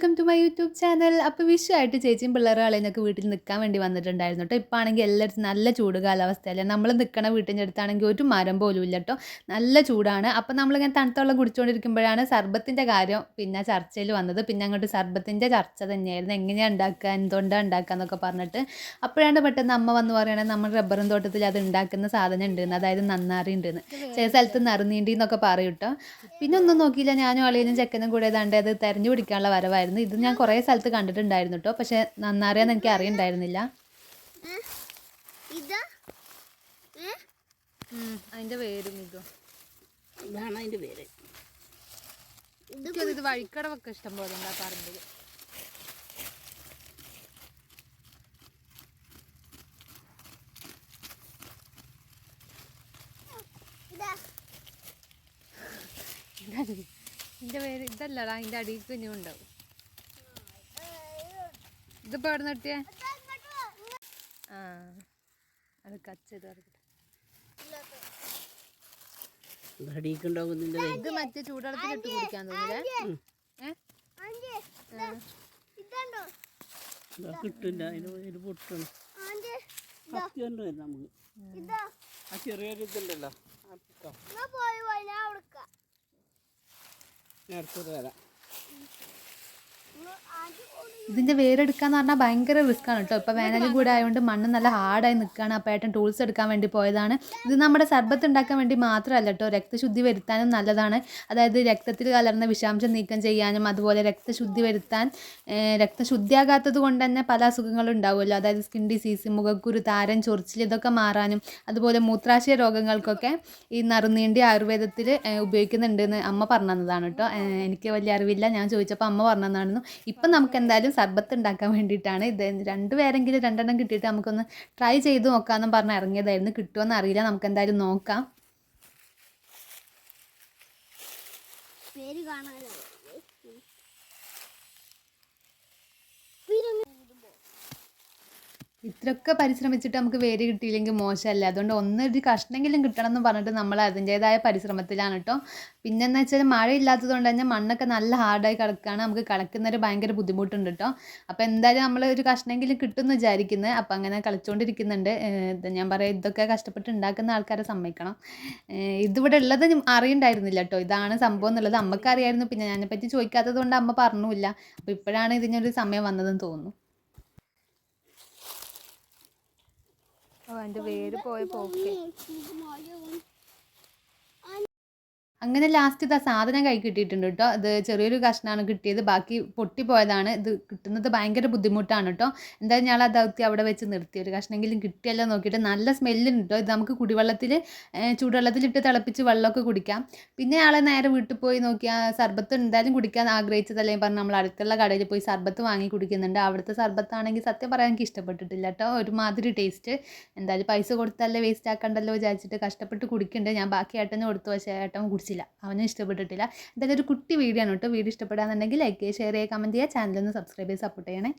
Welcome to my YouTube channel. അപ്പോൾ വിഷുവായിട്ട് ചേച്ചിയും പിള്ളേരും ആളെയൊക്കെ വീട്ടിൽ നിൽക്കാൻ വേണ്ടി വന്നിട്ടുണ്ടായിരുന്നു കേട്ടോ. ഇപ്പോൾ ആണെങ്കിൽ എല്ലായിടത്തും നല്ല ചൂട് കാലാവസ്ഥയല്ലേ. നമ്മൾ നിൽക്കണ വീട്ടിൻ്റെ അടുത്താണെങ്കിൽ ഒരു മരം പോലും ഇല്ല കേട്ടോ, നല്ല ചൂടാണ്. അപ്പോൾ നമ്മളിങ്ങനെ തണുത്ത വെള്ളം കുടിച്ചുകൊണ്ടിരിക്കുമ്പോഴാണ് സർബത്തിൻ്റെ കാര്യം പിന്നെ ചർച്ചയിൽ വന്നത്. പിന്നെ അങ്ങോട്ട് സർബത്തിൻ്റെ ചർച്ച തന്നെയായിരുന്നു, എങ്ങനെയാണ് ഉണ്ടാക്കുക, എന്തുകൊണ്ടാണ് ഉണ്ടാക്കുക എന്നൊക്കെ പറഞ്ഞിട്ട്. അപ്പോഴാണ് പെട്ടെന്ന് അമ്മ വന്ന് പറയുകയാണെങ്കിൽ നമ്മൾ റബ്ബറും തോട്ടത്തിൽ അത് ഉണ്ടാക്കുന്ന സാധനം ഉണ്ടെന്ന്, അതായത് നന്നാറി ഉണ്ടെന്ന്. ചില സ്ഥലത്ത് നറുനീണ്ടി എന്നൊക്കെ പറയും കേട്ടോ. പിന്നെ ഒന്നും നോക്കിയില്ല, ഞാനും അളിയനും ചെക്കനും കൂടെ ഏതാണ്ട് അത് തെരഞ്ഞു പിടിക്കാനുള്ള വരവായിരുന്നു. ഇത് ഞാൻ കുറേ സ്ഥലത്ത് കണ്ടിട്ടുണ്ടായിരുന്നു കേട്ടോ, പക്ഷെ നന്നറിയാന്ന് എനിക്ക് അറിയണ്ടായിരുന്നില്ല. അതിന്റെ പേരും ഇതാണ് അതിന്റെ പേര്. ഇത് വഴിക്കടവൊക്കെ ഇഷ്ടം പോലെ ഉണ്ടാ പറമ്പില്. ഇതിന്റെ പേര് ഇതല്ലടാ, അതിന്റെ അടിയിൽ കുഞ്ഞും ഉണ്ടാവും. ഇതിപ്പോ എവിടെ നട്ടിയേ? ആ, അത് കച്ചത് ഇത് മറ്റേ ചൂടുവെള്ളത്തിൽ ഇട്ട് കുടിക്കാൻ തോന്നില്ലേ? കിട്ടില്ല, അതിന് പൊട്ടണം. ചെറിയൊരു ഇതുണ്ടല്ലോ, നേരത്തെ വരാം. ഇതിൻ്റെ വേരെടുക്കാന്ന് പറഞ്ഞാൽ ഭയങ്കര റിസ്ക്കാണ് കേട്ടോ. ഇപ്പോൾ വേനലും കൂടെ ആയതുകൊണ്ട് മണ്ണ് നല്ല ഹാർഡായി നിൽക്കുകയാണ്. അപ്പോൾ ഏട്ടൻ ടൂൾസ് എടുക്കാൻ വേണ്ടി പോയതാണ്. ഇത് നമ്മുടെ സർബത്ത് ഉണ്ടാക്കാൻ വേണ്ടി മാത്രമല്ല കേട്ടോ, രക്തശുദ്ധി വരുത്താനും നല്ലതാണ്. അതായത് രക്തത്തിൽ കലർന്ന വിഷാംശം നീക്കം ചെയ്യാനും, അതുപോലെ രക്തശുദ്ധി വരുത്താൻ, രക്തശുദ്ധിയാകാത്തത് കൊണ്ട് തന്നെ പല അസുഖങ്ങളും ഉണ്ടാവുമല്ലോ, അതായത് സ്കിൻ ഡിസീസ്, മുഖക്കുരു, താരൻ, ചൊറിച്ചിൽ, ഇതൊക്കെ മാറാനും, അതുപോലെ മൂത്രാശയ രോഗങ്ങൾക്കൊക്കെ ഈ നറുനീണ്ടി ആയുർവേദത്തിൽ ഉപയോഗിക്കുന്നുണ്ടെന്ന് അമ്മ പറഞ്ഞു തന്നതാണ് കേട്ടോ. എനിക്ക് വലിയ അറിവില്ല, ഞാൻ ചോദിച്ചപ്പോൾ അമ്മ പറഞ്ഞു തന്നായിരുന്നു. ഇപ്പം നമുക്ക് എന്തായാലും സർബത്ത് ഉണ്ടാക്കാൻ വേണ്ടിയിട്ടാണ് ഇത്. രണ്ടുപേരെങ്കിലും രണ്ടെണ്ണം കിട്ടിയിട്ട് നമുക്കൊന്ന് ട്രൈ ചെയ്ത് നോക്കാമെന്നും പറഞ്ഞ് ഇറങ്ങിയതായിരുന്നു. കിട്ടുമെന്ന് അറിയില്ല, നമുക്ക് എന്തായാലും നോക്കാം. ഇത്രയൊക്കെ പരിശ്രമിച്ചിട്ട് നമുക്ക് വേര് കിട്ടിയില്ലെങ്കിൽ മോശമല്ല. അതുകൊണ്ട് ഒന്നൊരു കഷ്ണമെങ്കിലും കിട്ടണം എന്ന് പറഞ്ഞിട്ട് നമ്മൾ അതിൻ്റേതായ പരിശ്രമത്തിലാണ് കേട്ടോ. പിന്നെന്ന് വെച്ചാൽ മഴയില്ലാത്തത് കൊണ്ട് തന്നെ മണ്ണൊക്കെ നല്ല ഹാർഡായി കിടക്കുകയാണ്. നമുക്ക് കളിക്കുന്നൊരു ഭയങ്കര ബുദ്ധിമുട്ടുണ്ട് കേട്ടോ. അപ്പോൾ എന്തായാലും നമ്മൾ ഒരു കഷ്ണമെങ്കിലും കിട്ടുമെന്ന് വിചാരിക്കുന്നത്. അപ്പോൾ അങ്ങനെ കളിച്ചുകൊണ്ടിരിക്കുന്നുണ്ട്. ഞാൻ പറയാം, ഇതൊക്കെ കഷ്ടപ്പെട്ട് ഉണ്ടാക്കുന്ന ആൾക്കാരെ സമ്മതിക്കണം. ഇതിവിടെ ഉള്ളത് അറിയണ്ടായിരുന്നില്ല കേട്ടോ, ഇതാണ് സംഭവം എന്നുള്ളത് അമ്മക്ക് അറിയായിരുന്നു. പിന്നെ ഞാനെപ്പറ്റി ചോദിക്കാത്തത് കൊണ്ട് അമ്മ പറഞ്ഞില്ല. അപ്പോൾ ഇപ്പോഴാണ് ഇതിനൊരു സമയം വന്നതെന്ന് തോന്നുന്നു. അതിൻ്റെ വേര് പോയ പോക്കെ. അങ്ങനെ ലാസ്റ്റ് ഇതാ സാധനം കൈ കിട്ടിയിട്ടുണ്ട് കേട്ടോ. ഇത് ചെറിയൊരു കഷ്ണമാണ് കിട്ടിയത്, ബാക്കി പൊട്ടിപ്പോയതാണ്. ഇത് കിട്ടുന്നത് ഭയങ്കര ബുദ്ധിമുട്ടാണ് കേട്ടോ. എന്തായാലും ഞാൻ ആ ദൗത്യം അവിടെ വെച്ച് നിർത്തി. ഒരു കഷ്ണമെങ്കിലും കിട്ടിയല്ലോ നോക്കിയിട്ട്. നല്ല സ്മെല്ലുണ്ട് കേട്ടോ. ഇത് നമുക്ക് കുടിവെള്ളത്തിൽ, ചൂടുവെള്ളത്തിലിട്ട് തിളപ്പിച്ച് വെള്ളമൊക്കെ കുടിക്കാം. പിന്നെ ആളെ നേരെ വീട്ടിൽ പോയി നോക്കിയാൽ സർബത്ത് എന്തായാലും കുടിക്കാൻ ആഗ്രഹിച്ചതല്ലേ പറഞ്ഞ് നമ്മൾ അടുത്തുള്ള കടയിൽ പോയി സർബത്ത് വാങ്ങി കുടിക്കുന്നുണ്ട്. അവിടുത്തെ സർബത്താണെങ്കിൽ സത്യം പറയാൻ എനിക്ക് ഇഷ്ടപ്പെട്ടിട്ടില്ല കേട്ടോ, ഒരുമാതിരി ടേസ്റ്റ്. എന്തായാലും പൈസ കൊടുത്തല്ലേ വേസ്റ്റ് ആക്കണ്ടല്ലോ വിചാരിച്ചിട്ട് കഷ്ടപ്പെട്ട് കുടിക്കുന്നുണ്ട്. ഞാൻ ബാക്കി ഏട്ടന് കൊടുത്തു, പക്ഷേ ഏട്ടൻ കുടിച്ചില്ല, അവനും ഇഷ്ടപ്പെട്ടിട്ടില്ല. എന്തായാലും ഒരു കുട്ടി വീഡിയോ ആണ് കേട്ടോ. വീഡിയോ ഇഷ്ടപ്പെടാന്നുണ്ടെങ്കിൽ ലൈക്ക് ചെയ്യുക, ഷെയർ ചെയ്യുക, കമൻറ്റ് ചെയ്യുക, ചാനലൊന്ന് സബ്സ്ക്രൈബ് ചെയ്ത് സപ്പോർട്ട് ചെയ്യണേ.